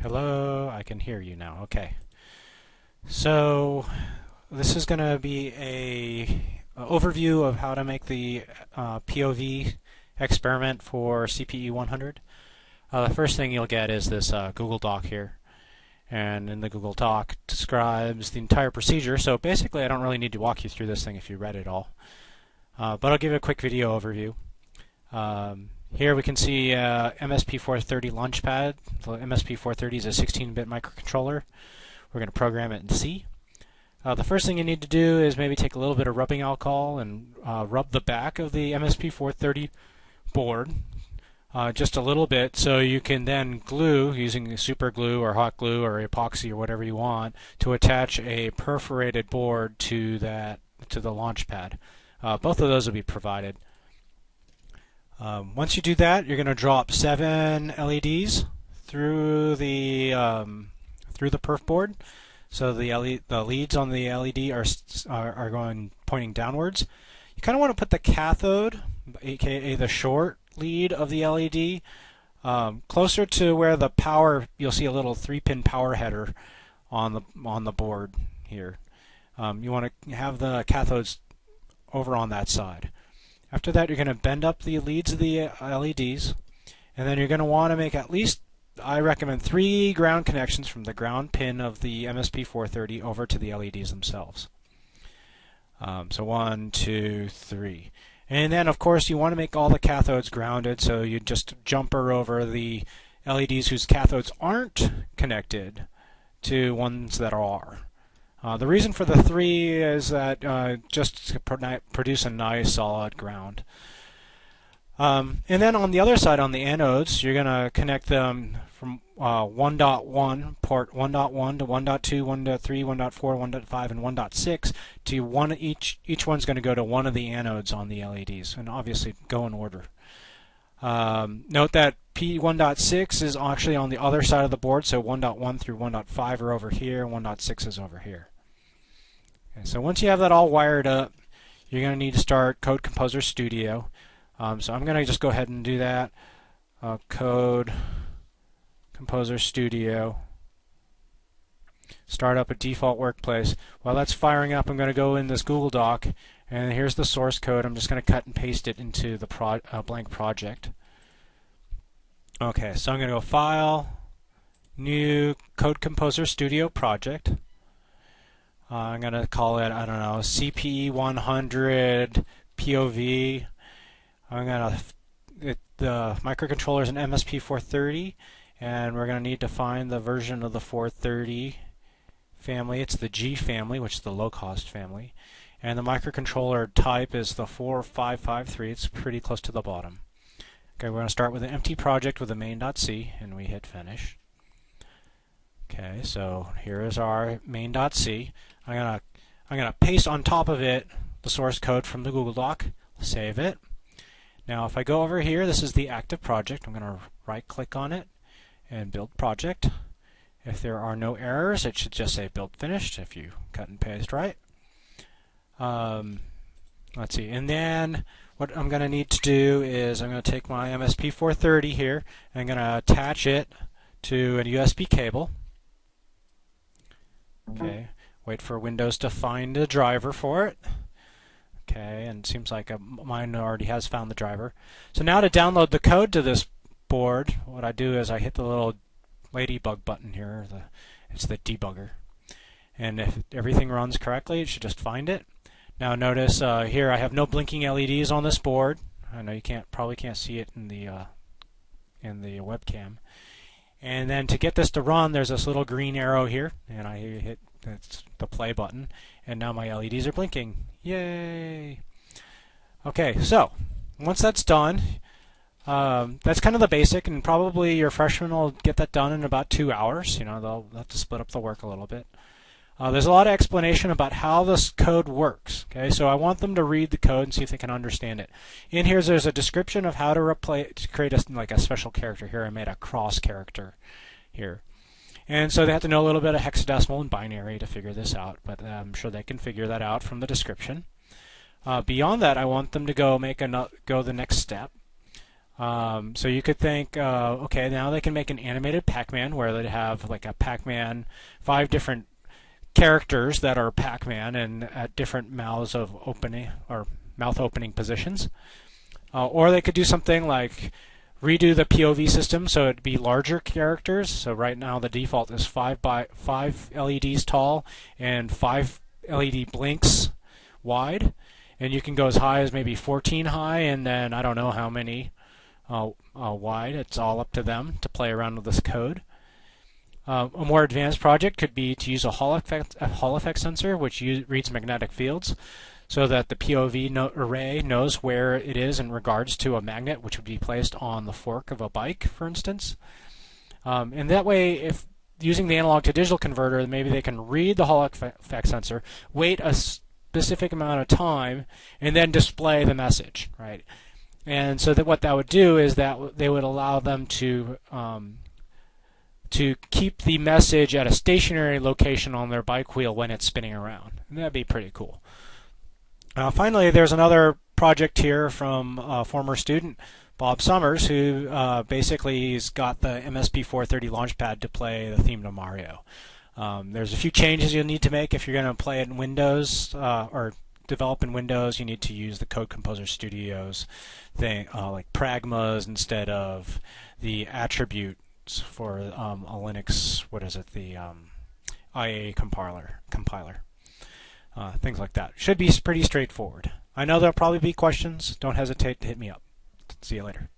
Hello, I can hear you now. Okay. So this is going to be a overview of how to make the POV experiment for CPE100. The first thing you'll get is this Google Doc here. And in the Google Doc describes the entire procedure. So basically I don't really need to walk you through this thing if you read it all. But I'll give you a quick video overview. Here we can see MSP430 Launchpad. So MSP430 is a 16-bit microcontroller. We're going to program it in C. The first thing you need to do is maybe take a little bit of rubbing alcohol and rub the back of the MSP430 board just a little bit, so you can then glue using super glue or hot glue or epoxy or whatever you want to attach a perforated board to the Launchpad. Both of those will be provided. Once you do that, you're going to drop 7 LEDs through the perf board. So the leads on the LED are going pointing downwards. You kind of want to put the cathode, aka the short lead of the LED, closer to where the power. You'll see a little 3-pin power header on the board here. You want to have the cathodes over on that side. After that, you're going to bend up the leads of the LEDs, and then you're going to want to make at least, I recommend, 3 ground connections from the ground pin of the MSP430 over to the LEDs themselves. So 1, 2, 3. And then, of course, you want to make all the cathodes grounded, so you just jumper over the LEDs whose cathodes aren't connected to ones that are. The reason for the 3 is that just to produce a nice solid ground. And then on the other side, on the anodes, you're going to connect them from 1.1, port 1.1 to 1.2, 1.3, 1.4, 1.5, and 1.6 to one each. Each one's going to go to one of the anodes on the LEDs, and obviously go in order. Note that P1.6 is actually on the other side of the board, so 1.1 through 1.5 are over here, 1.6 is over here. Okay, so once you have that all wired up, you're going to need to start Code Composer Studio. So I'm going to just go ahead and do that. Code Composer Studio. Start up a default workplace. While that's firing up, I'm going to go in this Google Doc, and here's the source code. I'm just going to cut and paste it into the blank project. Okay, so I'm going to go File, New Code Composer Studio Project. I'm going to call it, I don't know, CPE100 POV. I'm going to, the microcontroller is an MSP430, and we're going to need to find the version of the 430 family. It's the G family, which is the low-cost family. And the microcontroller type is the 4553. It's pretty close to the bottom. Okay, we're going to start with an empty project with a main.c, and we hit finish. Okay, so here is our main.c. I'm gonna paste on top of it the source code from the Google Doc. Save it. Now, if I go over here, this is the active project. I'm going to right-click on it and build project. If there are no errors, it should just say build finished if you cut and paste right. Let's see. And then what I'm going to need to do is I'm going to take my MSP430 here and I'm going to attach it to a USB cable. Okay. Wait for Windows to find a driver for it. Okay, and it seems like mine already has found the driver. So now to download the code to this board, what I do is I hit the little ladybug button here. It's the debugger. And if everything runs correctly, it should just find it. Now notice here I have no blinking LEDs on this board. I know you probably can't see it in the webcam. And then to get this to run, there's this little green arrow here, and I hit the play button, and now my LEDs are blinking. Yay! Okay, so once that's done, that's kind of the basic, and probably your freshman will get that done in about 2 hours. You know, they'll have to split up the work a little bit. There's a lot of explanation about how this code works. Okay, so I want them to read the code and see if they can understand it. In here, there's a description of how to create a special character. Here, I made a cross character here. And so they have to know a little bit of hexadecimal and binary to figure this out, but I'm sure they can figure that out from the description. Beyond that, I want them to go the next step. So you could think, okay, now they can make an animated Pac-Man where they'd have like a Pac-Man, 5 different characters that are Pac-Man and at different mouths of opening or mouth opening positions. Or they could do something like redo the POV system so it'd be larger characters. So right now the default is 5 LEDs tall and 5 LED blinks wide, and you can go as high as maybe 14 high, and then I don't know how many wide. It's all up to them to play around with this code. A more advanced project could be to use a Hall effect sensor, which reads magnetic fields, so that the POV array knows where it is in regards to a magnet, which would be placed on the fork of a bike, for instance. And that way, if using the analog to digital converter, maybe they can read the Hall effect sensor, wait a specific amount of time, and then display the message, right? And so that what that would do is that they would allow them to keep the message at a stationary location on their bike wheel when it's spinning around. And that'd be pretty cool. Finally, there's another project here from a former student, Bob Summers, who basically has got the MSP430 Launchpad to play the theme to Mario. There's a few changes you'll need to make if you're going to play it in Windows or develop in Windows. You need to use the Code Composer Studios thing, like pragmas instead of the attributes for a Linux. What is it? The IA compiler. Things like that. Should be pretty straightforward. I know there'll probably be questions. Don't hesitate to hit me up. See you later.